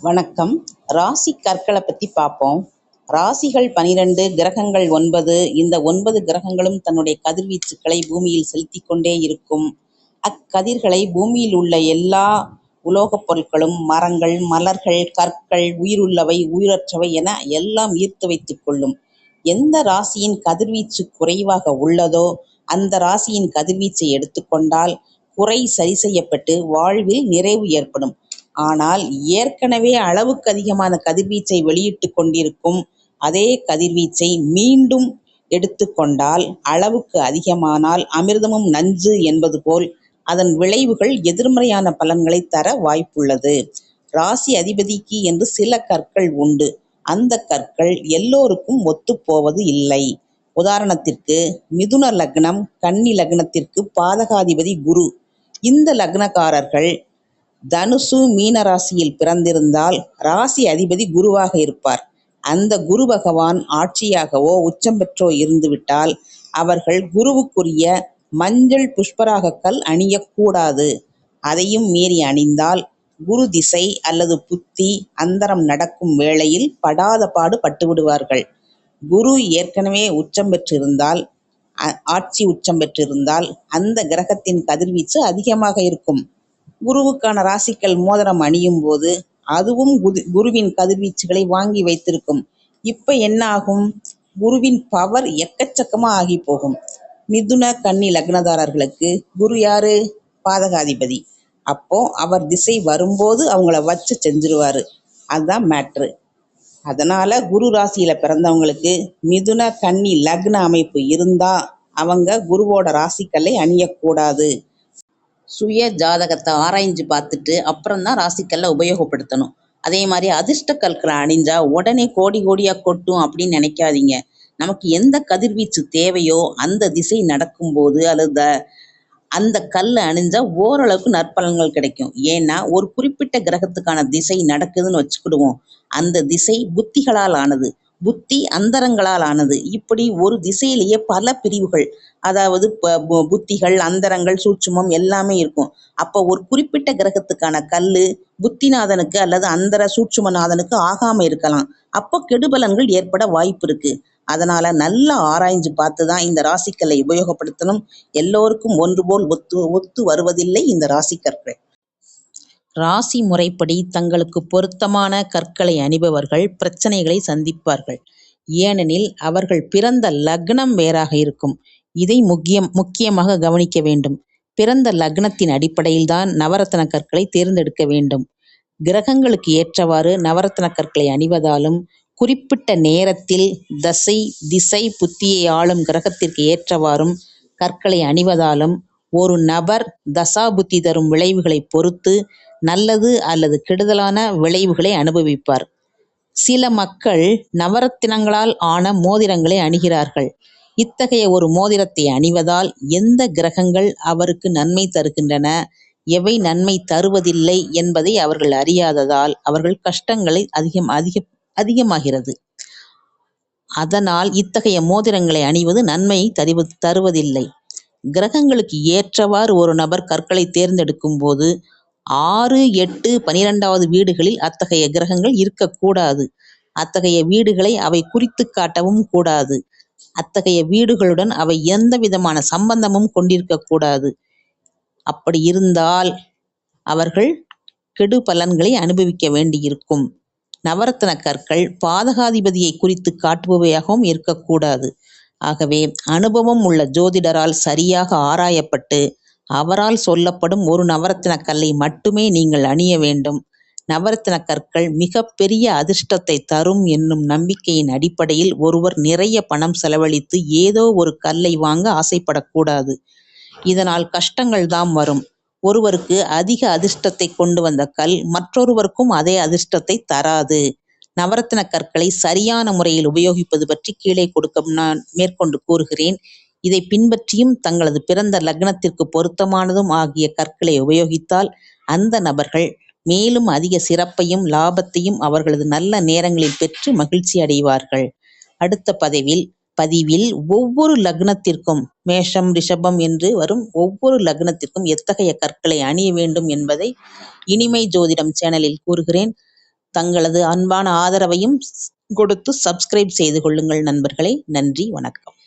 வணக்கம். ராசி கற்களை பற்றி பார்ப்போம். ராசிகள் 12, கிரகங்கள் 9. இந்த 9 கிரகங்களும் தன்னுடைய கதிர்வீச்சுக்களை பூமியில் செலுத்தி கொண்டே இருக்கும். அக்கதிர்களை பூமியில் உள்ள எல்லா உலோகப் பொருட்களும், மரங்கள், மலர்கள், கற்கள், உயிருள்ளவை, உயிரற்றவை என எல்லாம் ஈர்த்து வைத்துக் கொள்ளும். எந்த ராசியின் கதிர்வீச்சு குறைவாக உள்ளதோ அந்த ராசியின் கதிர்வீச்சை எடுத்துக்கொண்டால் குறை சரி செய்யப்பட்டு வாழ்வில் நிறைவு ஏற்படும். ஆனால் ஏற்கனவே அளவுக்கு அதிகமான கதிர்வீச்சை வெளியிட்டுக் கொண்டிருக்கும் அதே கதிர்வீச்சை மீண்டும் எடுத்துக்கொண்டால் அளவுக்கு அதிகமானால் அமிர்தமும் நஞ்சு என்பது போல் அதன் விளைவுகள் எதிர்மறையான பலன்களை தர வாய்ப்புள்ளது. ராசி அதிபதிக்கு என்று சில கற்கள் உண்டு. அந்த கற்கள் எல்லோருக்கும் ஒத்துப்போவது இல்லை. உதாரணத்திற்கு மிதுன லக்னம், கன்னி லக்னத்திற்கு பாதகாதிபதி குரு. இந்த லக்னக்காரர்கள் தனுசு, மீன ராசியில் பிறந்திருந்தால் ராசி அதிபதி குருவாக இருப்பார். அந்த குரு பகவான் ஆட்சியாகவோ உச்சம் பெற்றோ இருந்துவிட்டால் அவர்கள் குருவுக்குரிய மஞ்சள் புஷ்பராக கல் அணியக்கூடாது. அதையும் மீறி அணிந்தால் குரு திசை அல்லது புத்தி அந்தரம் நடக்கும் வேளையில் படாத பாடு பட்டுவிடுவார்கள். குரு ஏற்கனவே உச்சம் பெற்றிருந்தால், ஆட்சி உச்சம் பெற்றிருந்தால் அந்த கிரகத்தின் கதிர்வீச்சு அதிகமாக இருக்கும். குருவுக்கான ராசிக்கல் மோதிரம் அணியும் போது அதுவும் குருவின் கதிர்வீச்சுகளை வாங்கி வைத்திருக்கும். இப்ப என்ன ஆகும்? குருவின் பவர் எக்கச்சக்கமா ஆகி போகும். மிதுன, கன்னி லக்னதாரர்களுக்கு குரு யாரு? பாதகாதிபதி. அப்போ அவர் திசை வரும்போது அவங்கள வச்சு செஞ்சிருவாரு. அதுதான் மேட்ரு. அதனால குரு ராசியில பிறந்தவங்களுக்கு மிதுன, கன்னி லக்ன அமைப்பு இருந்தா அவங்க குருவோட ராசிக்கல்லை அணியக்கூடாது. சுய ஜாதகத்தை ஆராய்ஞ்சு பார்த்துட்டு அப்புறம்தான் ராசிக்கல்லை உபயோகப்படுத்தணும். அதே மாதிரி அதிர்ஷ்ட கற்களை அணிஞ்சா உடனே கோடி கோடியா கொட்டும் அப்படின்னு நினைக்காதீங்க. நமக்கு எந்த கதிர்வீச்சு தேவையோ அந்த திசை நடக்கும்போது அல்லது அந்த கல்லை அணிஞ்சா ஓரளவுக்கு நற்பலன்கள் கிடைக்கும். ஏன்னா ஒரு குறிப்பிட்ட கிரகத்துக்கான திசை நடக்குதுன்னு வச்சுக்கிடுவோம். அந்த திசை புத்திகளால் ஆனது, புத்தி அந்தரங்களால் ஆனது. இப்படி ஒரு திசையிலேயே பல பிரிவுகள், அதாவது புத்திகள், அந்தரங்கள், சூட்சுமம் எல்லாமே இருக்கும். அப்போ ஒரு குறிப்பிட்ட கிரகத்துக்கான கல்லு புத்திநாதனுக்கு அல்லது அந்தர சூட்சுமநாதனுக்கு ஆகாம இருக்கலாம். அப்போ கெடுபலன்கள் ஏற்பட வாய்ப்பு இருக்கு. அதனால நல்லா ஆராய்ஞ்சு பார்த்துதான் இந்த ராசிக்கல்லை உபயோகப்படுத்தணும். எல்லோருக்கும் ஒன்று போல் ஒத்து வருவதில்லை இந்த ராசிக்கற்கள். ராசி முறைப்படி தங்களுக்கு பொருத்தமான கற்களை அணிபவர்கள் பிரச்சனைகளை சந்திப்பார்கள். ஏனெனில் அவர்கள் பிறந்த லக்னம் வேறாக இருக்கும். இதை முக்கியமாக கவனிக்க வேண்டும். பிறந்த லக்னத்தின் அடிப்படையில் தான் நவரத்ன கற்களை தேர்ந்தெடுக்க வேண்டும். கிரகங்களுக்கு ஏற்றவாறு நவரத்ன கற்களை அணிவதாலும் குறிப்பிட்ட நேரத்தில் தசை, திசை, புத்தியை ஆளும் கிரகத்திற்கு ஏற்றவாறும் கற்களை அணிவதாலும் ஒரு நபர் தசா புத்தி தரும் விளைவுகளை பொறுத்து நல்லது அல்லது கெடுதலான விளைவுகளை அனுபவிப்பார். சில மக்கள் நவரத்தினங்களால் ஆன மோதிரங்களை அணிகிறார்கள். இத்தகைய ஒரு மோதிரத்தை அணிவதால் எந்த கிரகங்கள் அவருக்கு நன்மை தருகின்றன, எவை நன்மை தருவதில்லை என்பதை அவர்கள் அறியாததால் அவர்கள் கஷ்டங்களை அதிகமாகிறது. அதனால் இத்தகைய மோதிரங்களை அணிவது நன்மை தருவதில்லை. கிரகங்களுக்கு ஏற்றவாறு ஒரு நபர் கற்களை தேர்ந்தெடுக்கும் போது 6, 8, 12வது வீடுகளில் அத்தகைய கிரகங்கள் இருக்கக்கூடாது. அத்தகைய வீடுகளை அவை குறித்து காட்டவும் கூடாது. அத்தகைய வீடுகளுடன் அவை எந்த விதமான சம்பந்தமும் கொண்டிருக்கக்கூடாது. அப்படி இருந்தால் அவர்கள் கெடு பலன்களை அனுபவிக்க வேண்டியிருக்கும். நவரத்ன கற்கள் பாதகாதிபதியை குறித்து காட்டுபவையாகவும் இருக்கக்கூடாது. ஆகவே அனுபவம் உள்ள ஜோதிடரால் சரியாக ஆராயப்பட்டு அவரால் சொல்லப்படும் ஒரு நவரத்ன கல்லை மட்டுமே நீங்கள் அணிய வேண்டும். நவரத்ன கற்கள் மிக பெரிய அதிர்ஷ்டத்தை தரும் என்னும் நம்பிக்கையின் அடிப்படையில் ஒருவர் நிறைய பணம் செலவழித்து ஏதோ ஒரு கல்லை வாங்க ஆசைப்படக்கூடாது. இதனால் கஷ்டங்கள் தான் வரும். ஒருவருக்கு அதிக அதிர்ஷ்டத்தை கொண்டு வந்த கல் மற்றொருவருக்கும் அதே அதிர்ஷ்டத்தை தராது. நவரத்ன கற்களை சரியான முறையில் உபயோகிப்பது பற்றி கீழே கொடுக்க நான் மேற்கொண்டு கூறுகிறேன். இதை பின்பற்றியும் தங்களது பிறந்த லக்னத்திற்கு பொருத்தமானதும் ஆகிய கற்களை உபயோகித்தால் அந்த நபர்கள் மேலும் அதிக சிறப்பையும் லாபத்தையும் அவர்களது நல்ல நேரங்களில் பெற்று மகிழ்ச்சி அடைவார்கள். அடுத்த பதிவில் ஒவ்வொரு லக்னத்திற்கும், மேஷம், ரிஷபம் என்று வரும் ஒவ்வொரு லக்னத்திற்கும் எத்தகைய கற்களை அணிய வேண்டும் என்பதை இனிமை ஜோதிடம் சேனலில் கூறுகிறேன். தங்களது அன்பான ஆதரவையும் கொடுத்து சப்ஸ்கிரைப் செய்து கொள்ளுங்கள் நண்பர்களே. நன்றி, வணக்கம்.